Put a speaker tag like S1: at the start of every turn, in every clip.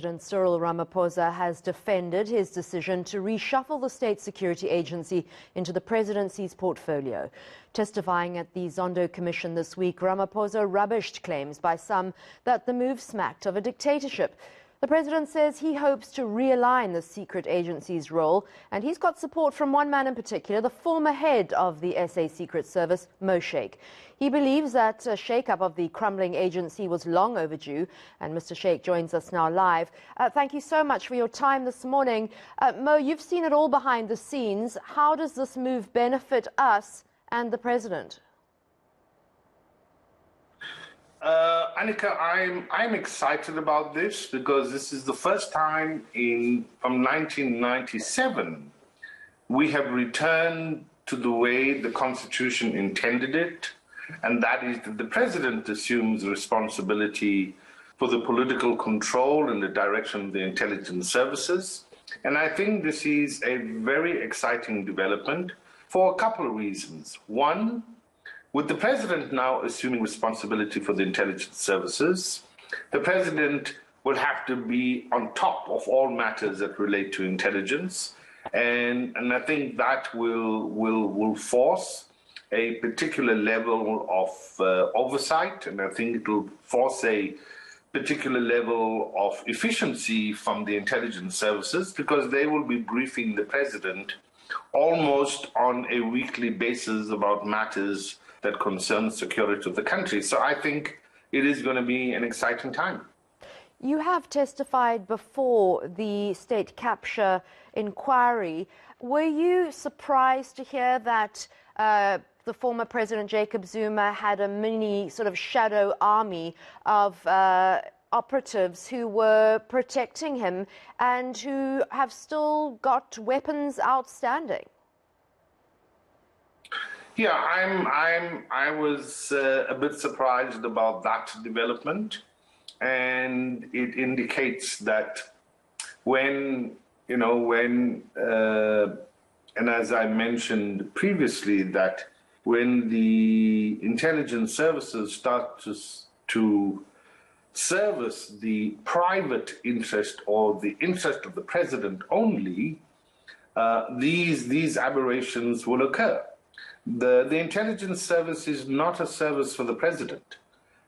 S1: President Cyril Ramaphosa has defended his decision to reshuffle the State Security Agency into the presidency's portfolio. Testifying at the Zondo Commission this week, Ramaphosa rubbished claims by some that the move smacked of a dictatorship. The president says he hopes to realign the secret agency's role, and he's got support from one man in particular, the former head of the SA Secret Service, Mo Sheikh. He believes that a shake-up of the crumbling agency was long overdue, and Mr. Sheikh joins us now live. Thank you so much for your time this morning. Mo, you've seen it all behind the scenes. How does this move benefit us and the president?
S2: Annika, I'm excited about this because this is the first time from 1997 we have returned to the way the Constitution intended it, and that is that the president assumes responsibility for the political control and the direction of the intelligence services. And I think this is a very exciting development for a couple of reasons. One, with the president now assuming responsibility for the intelligence services, the president will have to be on top of all matters that relate to intelligence. And I think that will force a particular level of oversight, and I think it will force a particular level of efficiency from the intelligence services, because they will be briefing the president almost on a weekly basis about matters that concern security of the country. So I think it is going to be an exciting time.
S1: You have testified before the state capture inquiry. Were you surprised to hear that the former President Jacob Zuma had a mini sort of shadow army of operatives who were protecting him and who have still got weapons outstanding?
S2: Yeah, I was a bit surprised about that development, and it indicates that and as I mentioned previously, that when the intelligence services start to service the private interest or the interest of the president only, these aberrations will occur. The intelligence service is not a service for the president.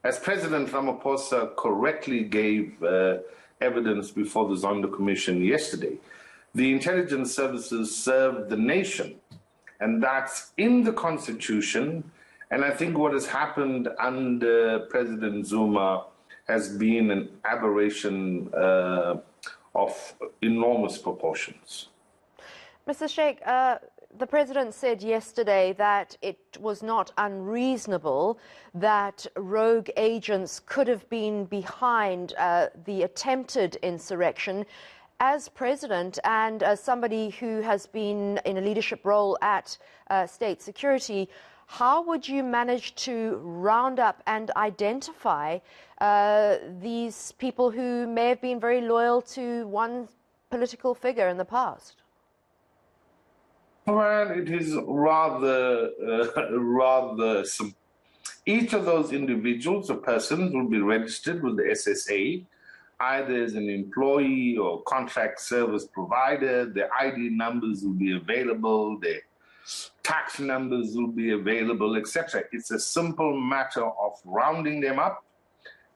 S2: As President Ramaphosa correctly gave evidence before the Zondo Commission yesterday, the intelligence services serve the nation, and that's in the Constitution. And I think what has happened under President Zuma has been an aberration of enormous proportions.
S1: Mr. Sheikh, the president said yesterday that it was not unreasonable that rogue agents could have been behind the attempted insurrection. As president and as somebody who has been in a leadership role at state security, how would you manage to round up and identify these people who may have been very loyal to one political figure in the past?
S2: Well, it is rather simple. Each of those individuals or persons will be registered with the SSA, either as an employee or contract service provider. Their ID numbers will be available, their tax numbers will be available, etc. It's a simple matter of rounding them up,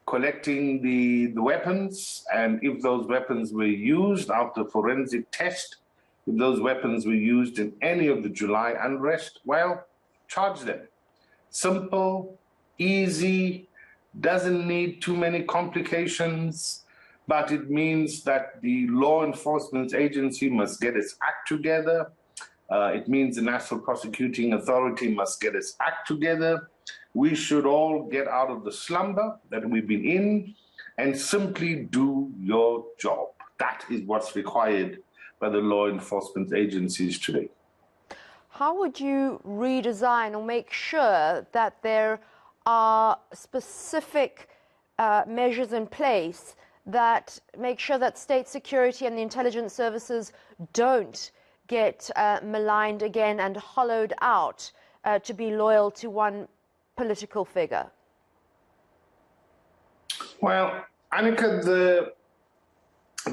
S2: collecting the weapons, and if those weapons were used after forensic test, if those weapons were used in any of the July unrest, well, charge them. Simple, easy, doesn't need too many complications, but it means that the law enforcement agency must get its act together. It means the National Prosecuting Authority must get its act together. We should all get out of the slumber that we've been in and simply do your job. That is what's required by the law enforcement agencies today.
S1: How would you redesign or make sure that there are specific measures in place that make sure that state security and the intelligence services don't get maligned again and hollowed out to be loyal to one political figure?
S2: Well, Annika,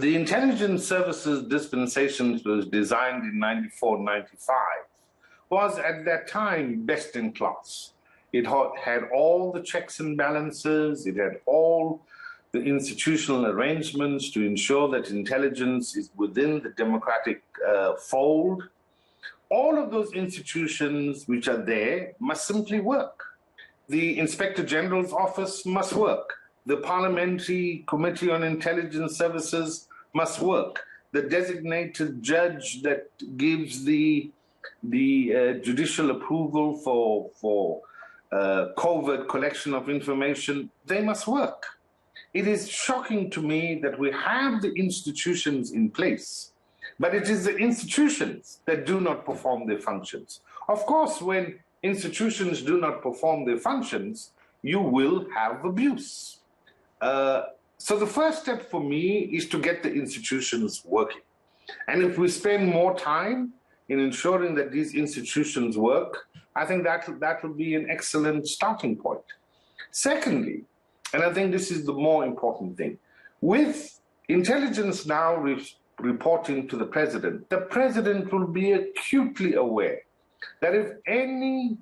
S2: the intelligence services dispensation was designed in 94, 95, was at that time best in class. It had all the checks and balances, it had all the institutional arrangements to ensure that intelligence is within the democratic fold. All of those institutions which are there must simply work. The Inspector General's office must work. The Parliamentary Committee on Intelligence Services must work. The designated judge that gives the judicial approval for covert collection of information, they must work. It is shocking to me that we have the institutions in place, but it is the institutions that do not perform their functions. Of course, when institutions do not perform their functions, you will have abuse. So the first step for me is to get the institutions working. And if we spend more time in ensuring that these institutions work, I think that will be an excellent starting point. Secondly, and I think this is the more important thing, with intelligence now reporting to the president will be acutely aware that if any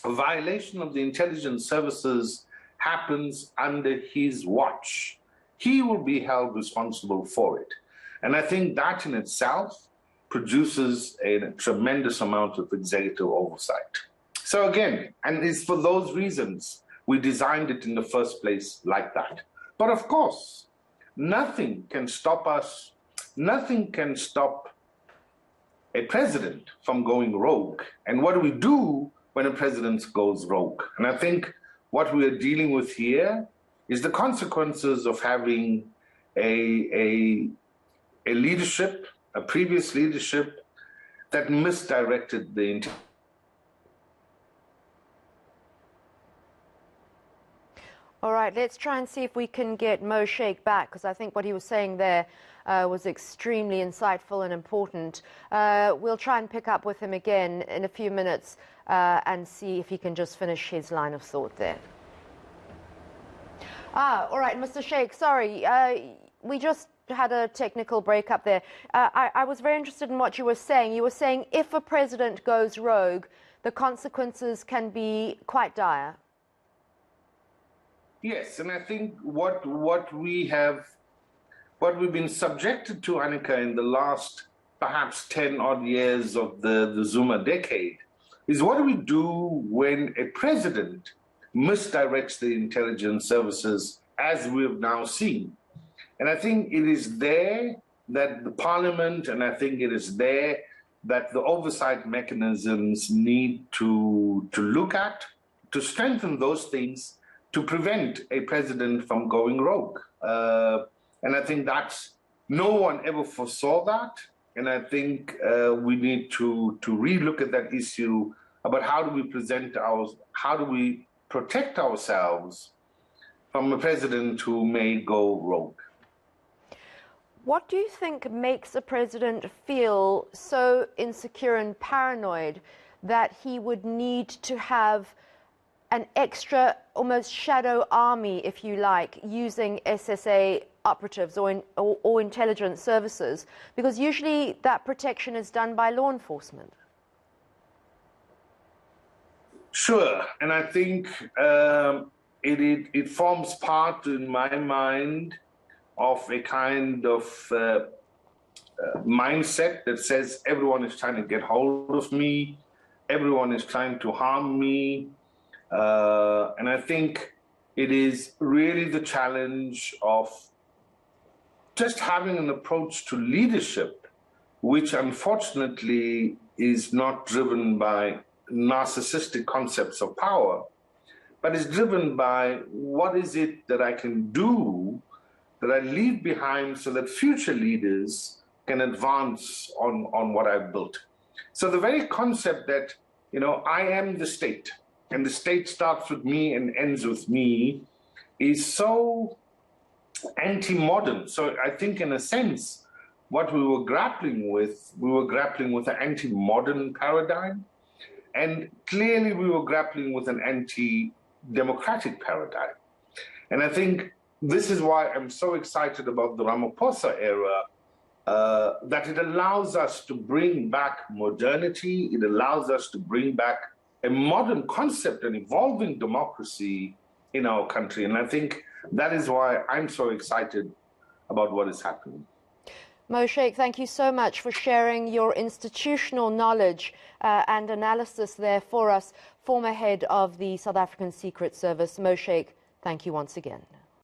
S2: violation of the intelligence services happens under his watch, he will be held responsible for it. And I think that in itself produces a tremendous amount of executive oversight. So again, and it's for those reasons we designed it in the first place like that. But of course, nothing can stop us, nothing can stop a president from going rogue. And what do we do when a president goes rogue? And I think what we are dealing with here is the consequences of having a leadership, a previous leadership that misdirected the
S1: All right, let's try and see if we can get Mo Sheikh back, because I think what he was saying there was extremely insightful and important. We'll try and pick up with him again in a few minutes and see if he can just finish his line of thought there. All right, Mr. Sheikh, sorry. We just had a technical breakup there. I was very interested in what you were saying. You were saying if a president goes rogue, the consequences can be quite dire.
S2: Yes, and I think what we've been subjected to, eNCA, in the last perhaps 10 odd years of the Zuma decade is what do we do when a president misdirects the intelligence services, as we have now seen. And I think it is there that the parliament, and I think it is there that the oversight mechanisms need to look at, to strengthen those things, to prevent a president from going rogue. And I think that's, no one ever foresaw that. And I think we need to relook at that issue about how do we protect ourselves from a president who may go rogue.
S1: What do you think makes a president feel so insecure and paranoid that he would need to have an extra, almost shadow army, if you like, using SSA operatives or intelligence services? Because usually that protection is done by law enforcement.
S2: Sure, and I think it forms part, in my mind, of a kind of mindset that says everyone is trying to get hold of me, everyone is trying to harm me. And I think it is really the challenge of just having an approach to leadership, which unfortunately is not driven by narcissistic concepts of power, but is driven by what is it that I can do, that I leave behind so that future leaders can advance on what I've built. So the very concept that, I am the state, and the state starts with me and ends with me, is so anti-modern. So I think in a sense, what we were grappling with an anti-modern paradigm, and clearly we were grappling with an anti-democratic paradigm. And I think this is why I'm so excited about the Ramaphosa era, that it allows us to bring back modernity, it allows us to bring back a modern concept, an evolving democracy in our country. And I think that is why I'm so excited about what is happening.
S1: Mo Sheikh, thank you so much for sharing your institutional knowledge and analysis there for us. Former head of the South African Secret Service, Mo Sheikh, thank you once again.